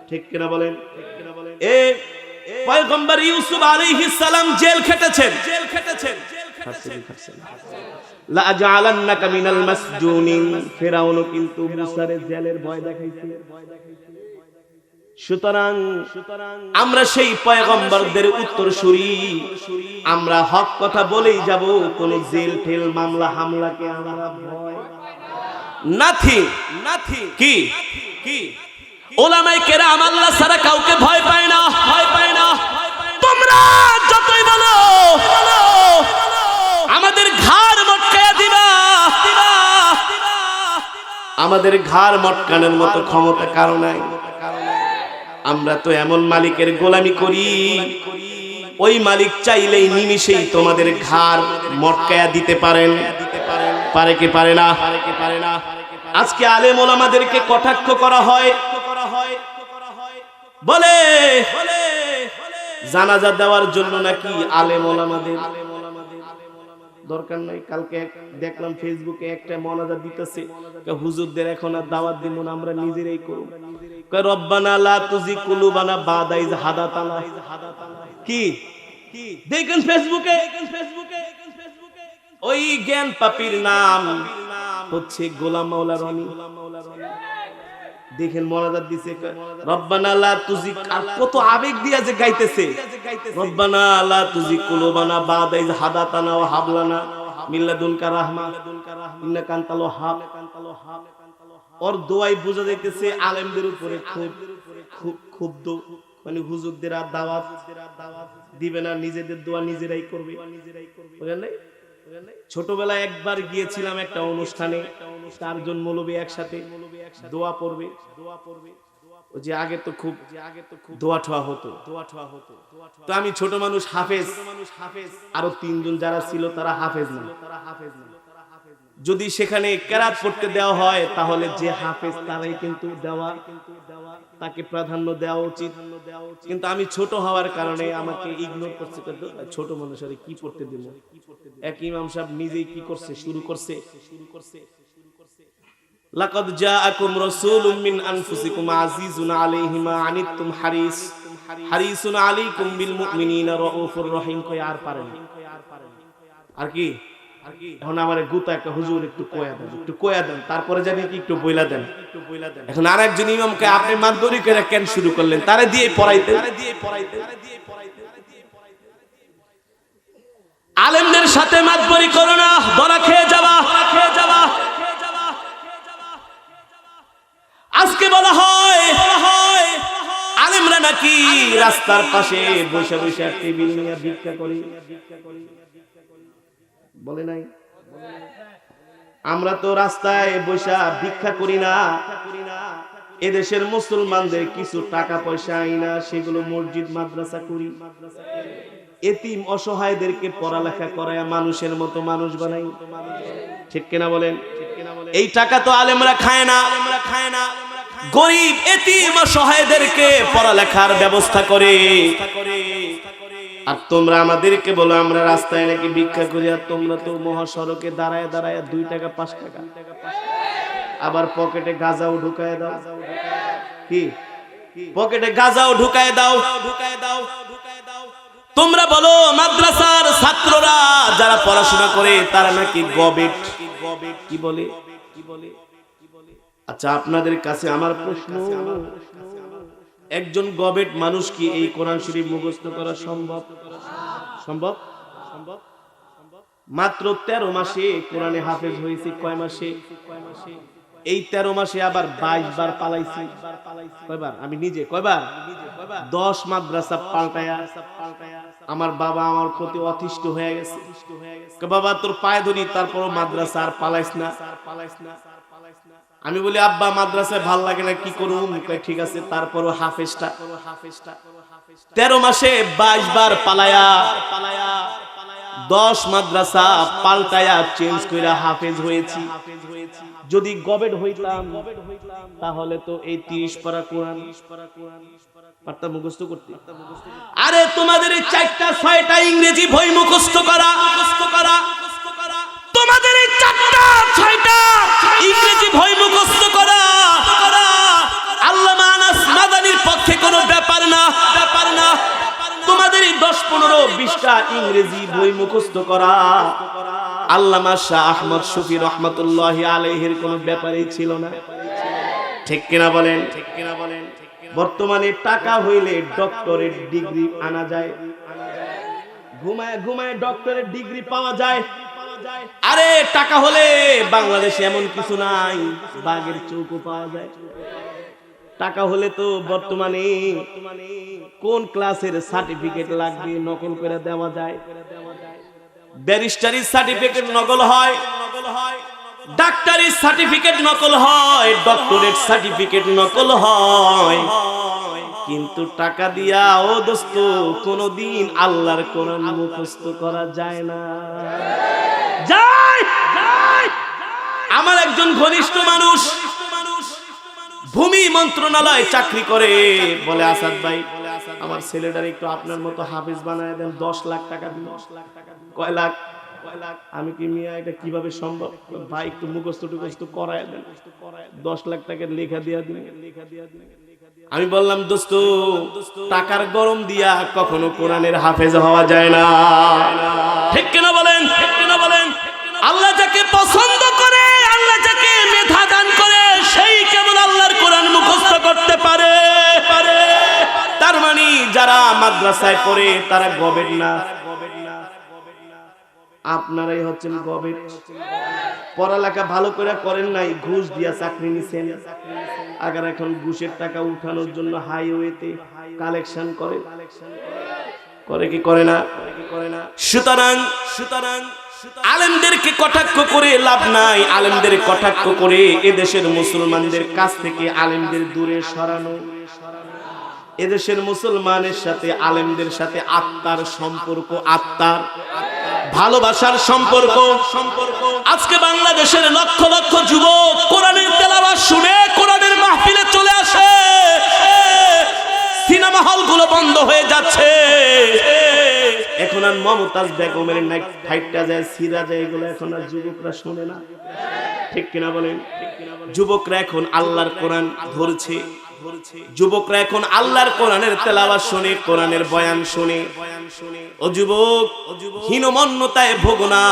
ঠিক কিনা বলেন? এ পয়গম্বর ইউসুফ আলাইহিস সালাম জেল খেটেছেন। লা জাআলান্নাকা মিনাল মাসজুনিন। ফেরাউনও কিন্তু মুসারে জেলের ভয় দেখাইছে। সুতরাং আমরা সেই পয়গম্বরদের উত্তরসূরি, আমরা হক কথা বলেই যাব, কোন জেল ঠেল মামলা হামলাকে আমরা ভয় নাথিং কি ওলামায়ে কেরাম আল্লাহ ছাড়া কাউকে ভয় পায় না, ভয় পায় না। তোমরা যতই বলো আমাদের ঘাড় মটকায়া দিবা, আমাদের ঘাড় মটকানোর মতো ক্ষমতা কারো নাই। আমরা তো এমন মালিকের গোলামি করি, ওই মালিক চাইলেই নিমিষেই তোমাদের ঘাড় মটকায়া দিতে পারেন, পারে কি পারে না? আজকে আলেম ওলামাদেরকে কটাক্ষ করা হয়, বলে জানাজা দেওয়ার জন্য নাকি আলেম ওলামাদের দরকার নাই। কালকে দেখলাম ফেসবুকে একটা মোনাজাত দিতেছে, হুজুরদের এখন আর দাওয়াত দিব না, আমরা নিজেরাই করব। কয় রব্বানা লা তুজি কুলুবানা বাদা ইজ হাদাতানা। কি দেখেন ফেসবুকে, ওই জ্ঞান পাপীর নাম হচ্ছে গোলাম মাওলা রনি। দেখেন মোনাজাত দিছে, রব্বানা লা তুজি, আর কত আবেগ দিয়া যে গাইতেছে, রব্বানা লা তুজি কুলুবানা বাদা ইজ হাদাতানা ওয়া হাবলানা মিন লাদুনকা রাহমা ইন্নাকা আনতাল ওয়াহ্হাব। ওর দোয়াই বোঝা যাইতেছে আলেমদের উপরে খুব ক্ষুব্ধ, মানে হুজুরদের আর দাওয়াত দিবে না, নিজেদের দোয়া নিজেরাই করবে। ছোটবেলায় একবার গিয়েছিলাম একটা অনুষ্ঠানে, 4 জন মৌলবী একসাথে দোয়া পড়বে। ওই যে আগে তো খুব দোয়া ঠোয়া হতো, তো আমি ছোট মানুষ হাফেজ, আরো 3 জন যারা ছিল তারা হাফেজ না। যদি সেখানে কেরাত পড়তে দেওয়া হয় তাহলে যে হাফেজ তারাই কিন্তু তাকে প্রাধান্য দেওয়া উচিত। কিন্তু আমি ছোট হওয়ার কারণে আমাকে ইগনোর করছে, ছোট মানুষের কি পড়তে দেব। এক ইমাম সাহেব নিজেই কি করছে, শুরু করছে লাকাদ জাআকুম রাসূলুম মিন আনফুসিকুম আজিজুন আলাইহি মা আনিতুম হারিসুন আলাইকুম বিল মুমিনিনা রাউফুর রহিম। কই আর পারেন, আর কি এখন আমারে গুতা একটা হুজুর একটু কোয়া দেন, তারপরে জানি কি একটু বইলা দেন। এখন আরেকজন ইমামকে আপনি মানদরি করে কেন শুরু করলেন, তারে দিয়ে পড়াইতে। আলেমদের সাথে মাতবরি করো না, ধরা খেয়ে যাবা। আজকে বলা হয় আলেমরা নাকি রাস্তার পাশে বসে বসে টেবিল নিয়ে ভিক্ষা করে, বলে নাই? আমরা তো রাস্তায় বসে ভিক্ষা করি না, এদেশের মুসলমানদের কিছু টাকা পয়সা আইনা সেগুলো মসজিদ মাদ্রাসা করি, এতিম অসহায়দেরকে পড়ালেখা করায় মানুষের মতো মানুষ বানাই। ঠিক কিনা বলেন? এই টাকা তো আলেমরা খায় না, গরিব এতিম অসহায়দেরকে পড়ালেখার ব্যবস্থা করে। আর তোমরা আমাদেরকে বলো আমরা রাস্তায় নাকি ভিক্ষা করি, আর তোমরা তো মহাসড়কে দাঁড়ায় 2 টাকা 5 টাকা, আবার পকেটে গাঁজাও ঢুকায় দাও। কি পকেটে গাঁজাও ঢুকায় দাও। তোমরা বলো মাদ্রাসার ছাত্ররা যারা পড়াশোনা করে তারা নাকি গবেট। কি বলে? আচ্ছা, আপনাদের কাছে আমার প্রশ্ন, একজন গবেট মানুষ কি এই কোরআন শরীফ মুখস্থ করা সম্ভব? মাত্র 13 মাসে কোরআনে হাফেজ হয়েছে। কয় মাসে? এই 13 মাসে আবার 22 বার পালাইছি। কয়বার? আমি নিজে কয়বার? 10 মাদ্রাসা পাল্টায়া। আমার বাবা আমার প্রতি অতিষ্ঠ হয়ে গেছে, বাবা তোর পায়ে ধরি, তারপরও মাদ্রাসা আর পালাইস না। আমি বলি আব্বা মাদ্রাসায় ভাল লাগে না, কি করুম? ঠিক আছে, তারপরও হাফেজটা 13 মাসে 22 বার পালায়া 10 মাদ্রাসা পাল্টায়া চেঞ্জ কইরা হাফেজ হয়েছি। যদি গবেট হইতাম তাহলে তো এই 30 পারা কোরআন পারতাম মুখস্থ করতে। আরে তোমাদের এই 4টা 6টা ইংরেজি বই মুখস্থ করা, তোমাদের এই 4টা 6টা ইংরেজি বই মুখস্থ করা আল্লামা আনাস মাদানির পক্ষে কোনো ব্যাপার না। তোমাদের এই 10, 15, 20টা ইংরেজি বই মুখস্থ করা আল্লামা শাহ আহমদ শফি রহমাতুল্লাহি আলাইহির কোনো ব্যাপারই ছিল না। ঠিক কিনা বলেন? বর্তমানে টাকা হইলে ডক্টরেট ডিগ্রি আনা যায়, ঘুমায় ঘুমায় ডক্টরেট ডিগ্রি পাওয়া যায়। আরে টাকা হলে বাংলাদেশে এমন কিছু নাই, বাঘের চৌকো পাওয়া যায়। টাকা হলে তো বর্তমানে কোন ক্লাসের সার্টিফিকেট লাগবে নকল করে দেওয়া যায়। ব্যারিস্টারির সার্টিফিকেট নকল হয়, ডাক্তারির সার্টিফিকেট নকল হয়, ডক্টরেট সার্টিফিকেট নকল হয়। কিন্তু টাকা দিয়া ও দোস্ত কোনদিন আল্লাহর কোরআন মুখস্থ করা যায় না। আমার একজন ঘনিষ্ঠ মানুষ ভূমি মন্ত্রণালয় চাকরি করে, বলে আসাদ ভাই আমার ছেলেটার একটু আপনার মতো হাফেজ বানায় দেন, 10 লাখ টাকা দিন। কয় লাখ? আমি কি মিয়া এটা কিভাবে সম্ভব? ভাই একটু মুখস্থ টুখস্থ করায় দেন, 10 লাখ টাকার লেখা দিয়া দিন। আমি বললাম দোস্ত টাকার গরম দিয়া কখনো কোরআনের হাফেজ হওয়া যায় না, ঠিক কিনা বলেন? ঠিক কিনা বলেন? আল্লাহ যাকে পছন্দ করে, আল্লাহ যাকে মেধা দান করে, সেই কেবল আল্লাহর কোরআন মুখস্থ করতে পারে। তার মানে যারা মাদ্রাসায় পড়ে তারা গবেট না, আপনারাই হচ্ছেন গবেট। পড়ালেখা ভালো করে করেন নাই, ঘুষ দিয়া চাকরি নিছেন। আগে এখন ঘুষের টাকা উঠানোর জন্য হাইওয়েতে কালেকশন করে কি করে না? সুতরাং আলেমদেরকে কটাক্ষ করে লাভ নাই। আলেমদের কটাক্ষ করে এদেশের মুসলমানদের কাছ থেকে আলেমদের দূরে সরানো। এদেশের মুসলমানের সাথে আলেমদের সাথে আত্মার সম্পর্ক, আত্মার ভালোবাসার সম্পর্ক। আজকে বাংলাদেশের লক্ষ লক্ষ যুবক কোরআনের তেলাওয়াত শুনে কোরআনের মাহফিলে চলে আসে, সিনেমা হলগুলো বন্ধ হয়ে যাচ্ছে। এখন আর মমতাজ বেগমের নাইট ফাইটটা যায়, সিরা যায়, এগুলো এখন আর যুবকরা শুনে না, ঠিক কিনা বলেন? যুবকরা এখন আল্লাহর কোরআন ধরছে, যুবকরা এখন আল্লাহর কোরআনের তেলাওয়াত শুনে, কোরআনের বয়ান শুনে। ও যুবক, হীনমন্যতায় ভোগো না,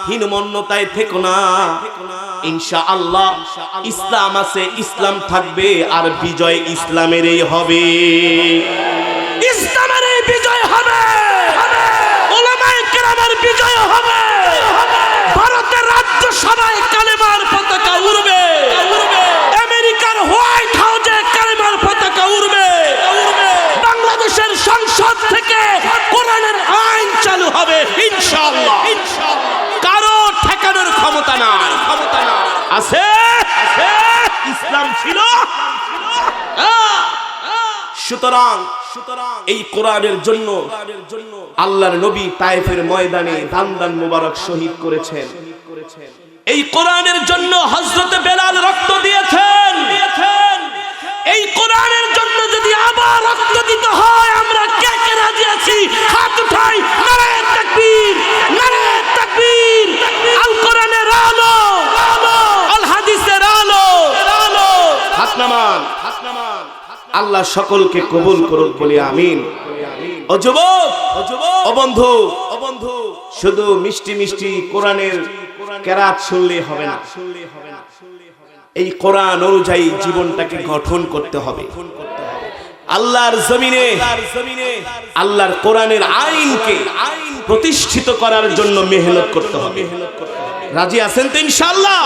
হীনমন্যতায় থেকো না। ইনশাআল্লাহ ইসলাম আছে, ইসলাম থাকবে, আর বিজয় ইসলামেরই হবে। ইসলামেরই বিজয় হবে, উলামায়ে কেরামের বিজয় হবে। ভারতের রাজ্য সভায় কালেমার পতাকা উড়বে, আমেরিকার হোয়াইট হাউসে কালেমার পতাকা উড়বে, বাংলাদেশের সংসদ থেকে কোরআনের আইন চালু হবে ইনশাআল্লাহ। কারো ঠেকানোর ক্ষমতা নাই, আছে ইসলাম ছিল। সুতরাং এই কোরআনের জন্য আল্লাহর নবী তায়েফের ময়দানে দান মুবারক শহীদ করেছেন। এই কোরআনের জন্য হযরত বেলাল রক্ত দিয়েছেন। এই কোরআনের জন্য যদি আবার রক্ত দিতে হয়, আমরা কে কে রাজি আছি? হাত উঠাই, নারায়ে তাকবীর, নারায়ে তাকবীর। আল কোরআনের আলো, আল হাদিসের আলো, হাত নামান। আল্লাহ সকলকে কবুল করুক বলি আমিন। ও যুবক, ও বন্ধু, শুধু মিষ্টি মিষ্টি কোরআনের কেরাত শুনলে হবে না, এই কোরআন অনুযায়ী জীবনটাকে গঠন করতে হবে। আল্লাহর জমিনে আল্লাহর কোরআনের আইনকে প্রতিষ্ঠিত করার জন্য মেহনত করতে হবে। রাজি আছেন তো? ইনশাআল্লাহ।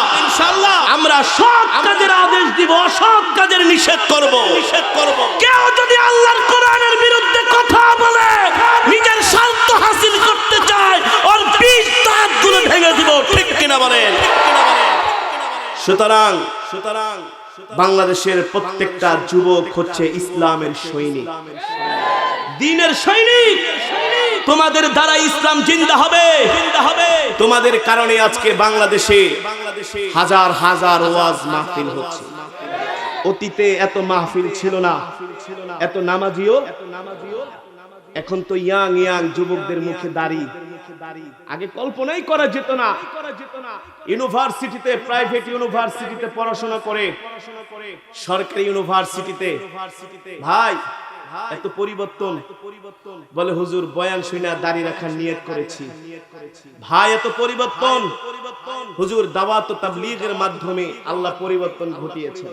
আমরা সৎ কাজের আদেশ দিব, অসৎ কাজের নিষেধ করব। কেউ যদি আল্লাহর কোরআনের বিরুদ্ধে কথা বলে, নিজের স্বার্থ হাসিল করতে চায়, ওর 20 দাঁতগুলো ভেঙে দিব, ঠিক কিনা বলেন? সুতরাং বাংলাদেশের প্রত্যেকটা যুবক হচ্ছে ইসলামের সৈনিক, দ্বীনের সৈনিক। তোমাদের দ্বারা ইসলাম জিন্দা হবে। তোমাদের কারণে আজকে বাংলাদেশে হাজার হাজার ওয়াজ মাহফিল হচ্ছে। অতীতে এত মাহফিল ছিল না, এত নামাজিও। এখন তো ইয়াং যুবকদের মুখে দাড়ি, আগে কল্পনাই করা যেত না। ইউনিভার্সিটিতে, প্রাইভেট ইউনিভার্সিটিতে পড়াশোনা করে, সরকারি ইউনিভার্সিটিতে ভাই এত পরিবর্তন, বলে হুজুর বয়ান শুনে দাড়ি রাখার নিয়ত করেছি। ভাই এত পরিবর্তন, হুজুর দাওয়াত ও তাবলীগের মাধ্যমে আল্লাহ পরিবর্তন ঘটিয়েছেন।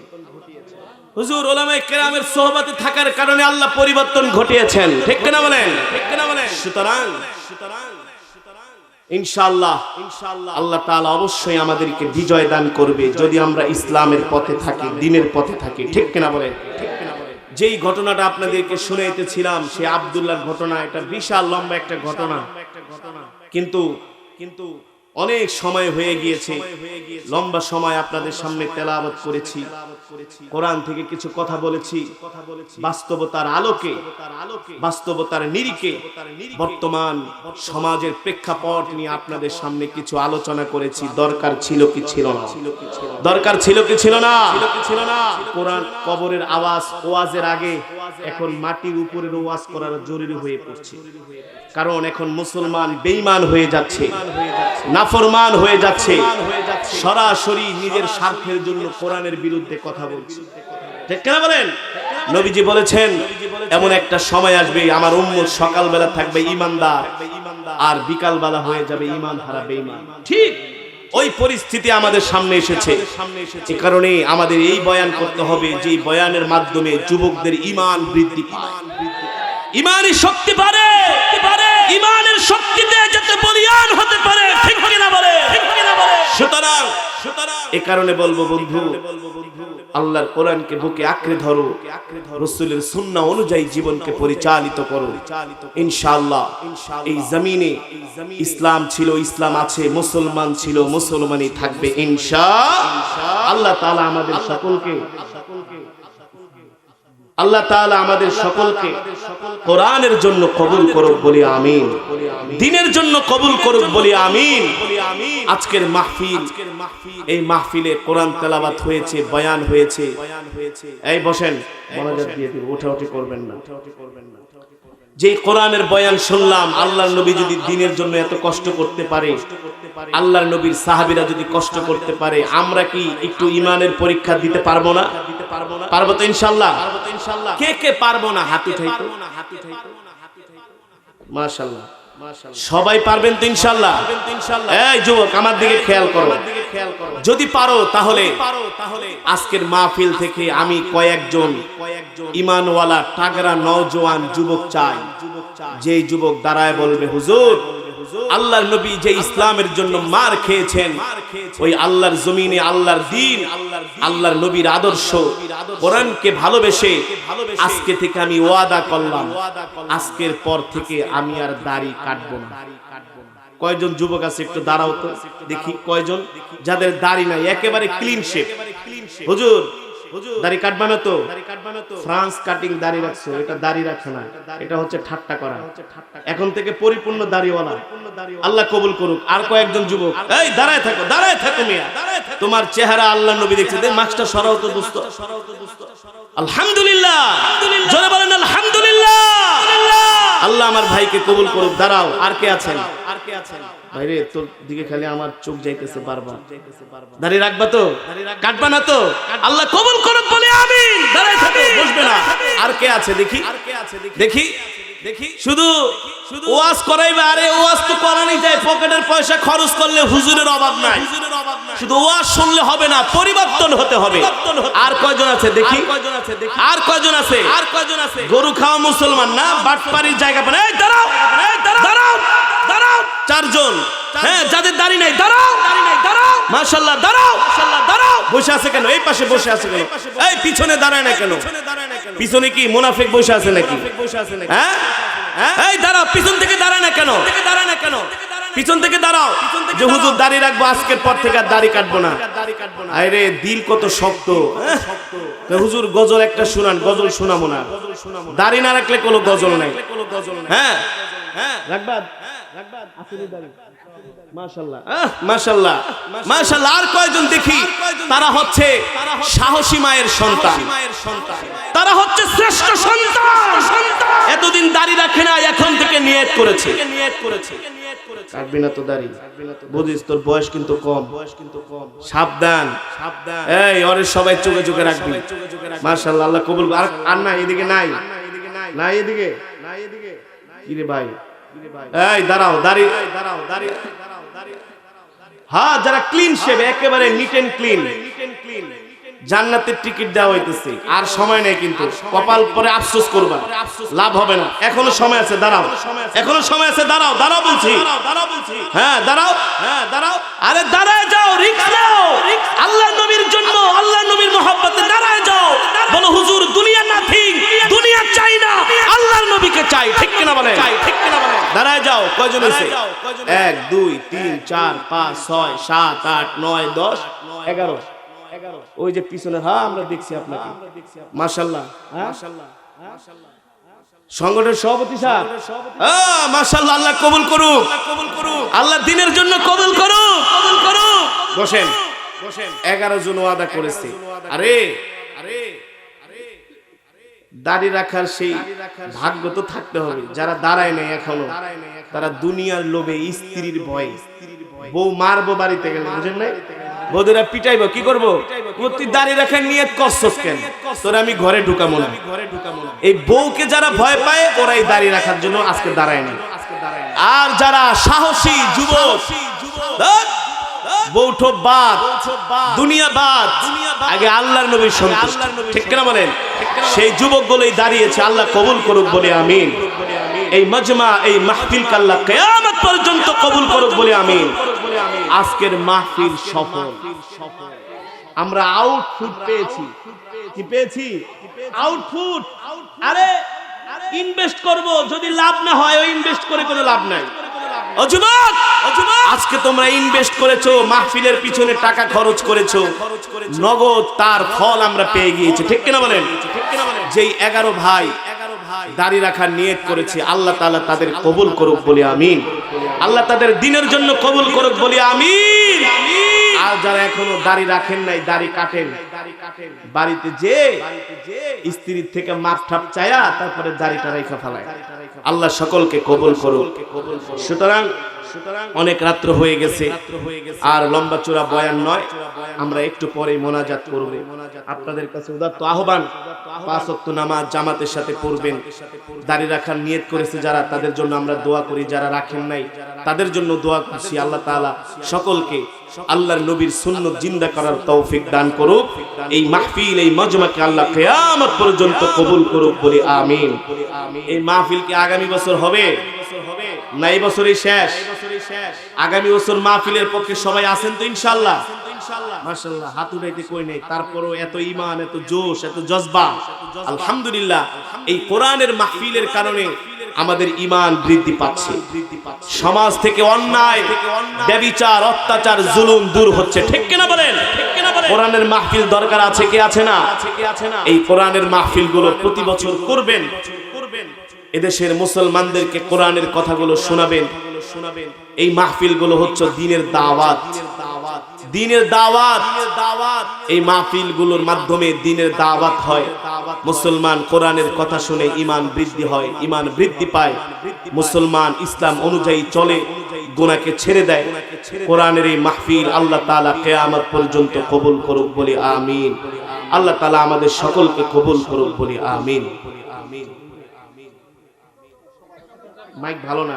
হুজুর উলামায়ে কেরামের সোহবতে থাকার কারণে আল্লাহ পরিবর্তন ঘটিয়েছেন। ঠিক কিনা বলেন? ঠিক কিনা বলেন? সুতরাং ইনশাআল্লাহ আল্লাহ তাআলা অবশ্যই আমাদেরকে বিজয় দান করবে যদি আমরা ইসলামের পথে থাকি, দ্বীনের পথে থাকি। ঠিক কিনা বলেন? ঠিক কিনা বলেন? যেই ঘটনাটা আপনাদেরকে শুনাইতেছিলাম সে আব্দুল্লাহর ঘটনা, এটা বিশাল লম্বা একটা ঘটনা, কিন্তু অনেক সময় হয়ে গিয়েছে, লম্বা সময় আপনাদের সামনে তেলাওয়াত করেছি, কোরআন থেকে কিছু কথা বলেছি, বাস্তবতার আলোকে, বাস্তবতার নিরিখে বর্তমান সমাজের প্রেক্ষাপট নিয়ে আপনাদের সামনে কিছু আলোচনা করেছি। দরকার ছিল কি ছিল না? দরকার ছিল কি ছিল না? কোরআন কবরের আওয়াজ ওয়াজের আগে এখন মাটির উপরের ওয়াজ করার জরুরি হয়ে পড়ছে। কারণ এখন মুসলমান বেঈমান হয়ে যাচ্ছে, নাফরমান হয়ে যাচ্ছে, সরাসরি নিজের স্বার্থের জন্য কোরআনের বিরুদ্ধে কথা বলছে। ঠিক কেন বলেন? নবীজি বলেছেন এমন একটা সময় আসবে আমার উম্মত সকালবেলা থাকবে ঈমানদার আর বিকালবেলা হয়ে যাবে ঈমান হারা বেঈমান। ঠিক ওই পরিস্থিতি আমাদের সামনে এসেছে। এই কারণে আমাদের এই বয়ান করতে হবে যে বয়ানের মাধ্যমে যুবকদের ঈমান বৃদ্ধি পায়, ঈমানি শক্তি বাড়ে, ঈমানের শক্তিতে যাতে বলিয়ান হতে পারে। ঠিক কিনা বলে? সুতরাং এই কারণে বলবো বন্ধু, আল্লাহর কোরআনকে বুকে আঁকড়ে ধরো, রাসূলের সুন্নাহ অনুযায়ী জীবনকে পরিচালিত করো। ইনশাআল্লাহ এই জমিনে ইসলাম ছিল, ইসলাম আছে, মুসলমান ছিল, মুসলমানই থাকবে ইনশাআল্লাহ। আল্লাহ তাআলা আমাদের সকলকে কোরআনের জন্য কবুল করুক বলি আমিন, দ্বীনের জন্য কবুল করুক বলি আমিন। আজকের মাহফিল, এই মাহফিলে কোরআন তেলাওয়াত হয়েছে, বয়ান হয়েছে। এই বসেন, মোনাজাত দিয়ে দিন, উঠাউঠি করবেন না। যে কোরআনের বয়ান শুনলাম, আল্লাহর নবী যদি দ্বীনের জন্য এত কষ্ট করতে পারে, আল্লাহর নবীর সাহাবীরা যদি কষ্ট করতে পারে, আমরা কি একটু ঈমানের পরীক্ষা দিতে পারবো না? পারবো তো ইনশাআল্লাহ। কে কে পারবো না হাত উঠাইতো? মাশাআল্লাহ, সবাই পারবেন তো ইনশাআল্লাহ? এই যুবক আমার দিকে খেয়াল করো, যদি পারো তাহলে আজকের মাহফিল থেকে আমি কয়েকজন ঈমানওয়ালা তাগড়া নওজোয়ান যুবক চাই, যেই যুবক দাঁড়ায় বলবে হুজুর আল্লাহর নবী যে ইসলামের জন্য মার খেয়েছেন, ওই আল্লাহর জমিনে আল্লাহর দ্বীন, আল্লাহর নবীর আদর্শ, কোরআনকে ভালোবেসে আজকে থেকে আমি ওয়াদা করলাম, আজকের পর থেকে আমি আর দাড়ি কাটবো না। কয়জন যুবক আছে একটু দাঁড়াও তো দেখি, কয়জন যাদের দাড়ি নাই, একেবারে ক্লিন শেভ? হুজুর দাড়ি কাটবা না তো? ফ্রান্স কাটিং দাড়ি রাখছো, এটা দাড়ি রাখে না, এটা হচ্ছে ঠাট্টা করা। এখন থেকে পরিপূর্ণ দাড়িওয়ালা আল্লাহ কবুল করুক। আর কয়েকজন যুবক, এই দাঁড়ায় থাকো, দাঁড়ায় থাকো মিয়া, তোমার চেহারা আল্লাহ নবী দেখছে, দে মাস্কটা সরাও তো দোস্ত। আলহামদুলিল্লাহ, জোরে বলেন আলহামদুলিল্লাহ। আল্লাহ আমার ভাইকে কবুল করুক। দাঁড়াও, আর কে আছেন? ভাইরে তোর দিকে খালি আমার চোখ যাইতেছে বারবার। দাঁড়িয়ে রাখবা তো? কাটবা না তো? আল্লাহ কবুল করুক বলে আমিন। দাঁড়ায় থাকো, বসবে না। আর কে আছে দেখি, দেখি দেখি। শুধু ওয়াজ করাইবে, আরে ওয়াজ তো করানি যায়, পকেটের পয়সা খরচ করলে হুজুরের অভাব নাই। শুধু ওয়াজ শুনলে হবে না, পরিবর্তন হতে হবে। আর কয়জন আছে দেখি, আর কয়জন আছে? গরু খাওয়া মুসলমান না, বাটপাড়ির জায়গা পায়। এই দাঁড়াও, দাঁড়াও, দাঁড়াও। চারজন, হ্যাঁ, যাদের দাড়ি নাই দাঁড়াও, মাশাআল্লাহ দাঁড়াও, দাঁড়াও। বসে আছে কেন? এই পাশে বসে আছে কেন? এই পিছনে দাঁড়ায় না কেন? পিছনে কি মুনাফিক বসে আছে নাকি? হ্যাঁ, এই দাঁড়াও, পিছন থেকে দাঁড়ায় না কেন? পিছন থেকে দাঁড়াও, যে হুজুর দাড়ি রাখবো, আজকের পর থেকে আর দাড়ি কাটবো না। আরে দিল কত শক্ত। হুজুর গজল একটা শুনান, গজল শোনাবো না, দাড়ি না রাখলে কোনো গজল নাই। হ্যাঁ, রাখবা, আসলে দাড়ি। মাশাআল্লাহ, মাশাআল্লাহ, মাশাআল্লাহ। আর কয়জন দেখি? তারা হচ্ছে সাহসী মায়ের সন্তান, তারা হচ্ছে শ্রেষ্ঠ সন্তান। এতদিন দাড়ি রাখে না, এখন থেকে নিয়ত করেছে। কাটবি না তো দাড়ি, বুঝিস তোর বয়স কিন্তু কম, সাবধান। এই ওরে সবাই চোখে চোখে রাখবি। মাশাআল্লাহ, আল্লাহ কবুল। আর না, এদিকে নাই, না এদিকে কি রে ভাই এই দাঁড়াও দাঁড়িয়ে হ্যাঁ যারা ক্লিন শেভ একেবারে নিট এন্ড ক্লিন জান্নাতের টিকিট দেওয়া হইতেছে আর সময় নেই কিন্তু কপাল পরে আফসোস করবা লাভ হবে না এখনো সময় আছে দাঁড়াও এখনো সময় আছে দাঁড়াও বলছি হ্যাঁ দাঁড়াও আরে দাঁড়ায় যাও রিস্ক নাও আল্লাহর নবীর জন্য আল্লাহর নবীর মহব্বতে দাঁড়ায় যাও বলো হুজুর দুনিয়া নাথিং দুনিয়া চাই না আল্লাহর নবীকে চাই ঠিক কিনা বলেন দাঁড়ায় যাও কয়জন আছে 1 2 3 4 5 6 7 8 9 10 11 ওই যে পিছনে হ্যাঁ আমরা দেখছি আপনাকে মাশাআল্লাহ সংগঠনের সভাপতি সাহেব মাশাআল্লাহ আল্লাহ কবুল করুক আল্লাহ দ্বীনের জন্য কবুল করুক বসেন 11 জন ওয়াদা করেছে আরে দাড়ি রাখার সেই ভাগ্য তো থাকতে হবে যারা দাঁড়ায় নাই এখনো তারা দুনিয়ার লোভে স্ত্রীর ভয়ে বউ মারবো বাড়িতে গেলে বুঝেন নাই বউদেরা পিটাইবো কি করবো তুই দাঁড়িয়ে রাখার নিয়ত করছস কেন তোরা আমি ঘরে ঢুকাবো না এই বউকে যারা ভয় পায় ওরাই দাঁড়িয়ে রাখার জন্য আজকে দাঁড়ায় না আর যারা সাহসী যুবক বউঠো বাদ দুনিয়া বাদ আগে আল্লাহর নবীর সন্তুষ্ট ঠিক কিনা বলেন সেই যুবকগুলোই দাঁড়িয়েছে আল্লাহ কবুল করুক বলে আমিন এই মাজমা এই মাহফিল আল্লাহ কিয়ামত পর্যন্ত কবুল করুক বলে আমিন আজকের মাহফিল সফল আমরা আউটপুট পেয়েছি কি পেয়েছি আউটপুট আরে ইনভেস্ট করব যদি লাভ না হয় ওই ইনভেস্ট করে কোনো লাভ নাই ও যুবক আজকে তোমরা ইনভেস্ট করেছো মাহফিলের পিছনে টাকা খরচ করেছো নগদ তার ফল আমরা পেয়ে গিয়েছি ঠিক কিনা বলেন যেই 11 ভাই দাড়ি রাখার নিয়ত করেছে আল্লাহ তাআলা তাদের কবুল করুক বলে আমিন আল্লাহ তাদের দ্বীনের জন্য কবুল করুক বলে আমিন আর যারা এখনো দাড়ি রাখেন নাই দাড়ি কাটেন বাড়িতে যে স্ত্রীর থেকে মাপঠাপ চায়া তারপরে দাড়িটা রাইখা ফেলায় আল্লাহ সকলকে কবুল করুক সুতরাং অনেক রাত্র হয়ে গেছে আর লম্বা চূড়া বয়ান নয় আমরা একটু পরে মোনাজাত করব আপনাদের কাছে উদাত্ত আহ্বান 5 ওয়াক্ত নামাজ জামাতের সাথে পড়বেন দাড়ি রাখার নিয়ত করেছে যারা তাদের জন্য আমরা দোয়া করি যারা রাখেন নাই তাদের জন্য দোয়া করছি আল্লাহ তাআলা সকলকে আল্লাহর নবীর সুন্নাত জিন্দা করার তৌফিক দান করুক এই মাহফিল এই মাজমাকে আল্লাহ কিয়ামত পর্যন্ত কবুল করুক বলি আমিন এই মাহফিল কি আগামী বছর হবে না এই বছরই শেষ আগামী বছর মাহফিলের পক্ষে সবাই আছেন তো ইনশাআল্লাহ মাশাআল্লাহ হাত উঠাইতে কই নাই তারপরও এত ঈমান এত জোশ এত জজবা আলহামদুলিল্লাহ এই কোরআনের মাহফিলের কারণে আমাদের ঈমান বৃদ্ধি পাচ্ছে সমাজ থেকে অন্যায় ব্যভিচার অত্যাচার জুলুম দূর হচ্ছে ঠিক কিনা বলেন কোরআনের মাহফিল দরকার আছে কি আছে না এই কোরআনের মাহফিলগুলো প্রতি বছর করবেন এদেশের মুসলমানদেরকে কোরআনের কথাগুলো শোনাবেন এই মাহফিলগুলো হচ্ছে দ্বীনের দাওয়াত এই মাহফিলগুলোর মাধ্যমে দ্বীনের দাওয়াত হয় মুসলমান কোরআনের কথা শুনে ঈমান বৃদ্ধি হয় ঈমান বৃদ্ধি পায় মুসলমান ইসলাম অনুযায়ী চলে গুনাহকে ছেড়ে দেয় কোরআনের এই মাহফিল আল্লাহ তাআলা কিয়ামত পর্যন্ত কবুল করুক বলি আমিন আল্লাহ তাআলা আমাদের সকলকে কবুল করুক বলি আমিন মাইক ভালো না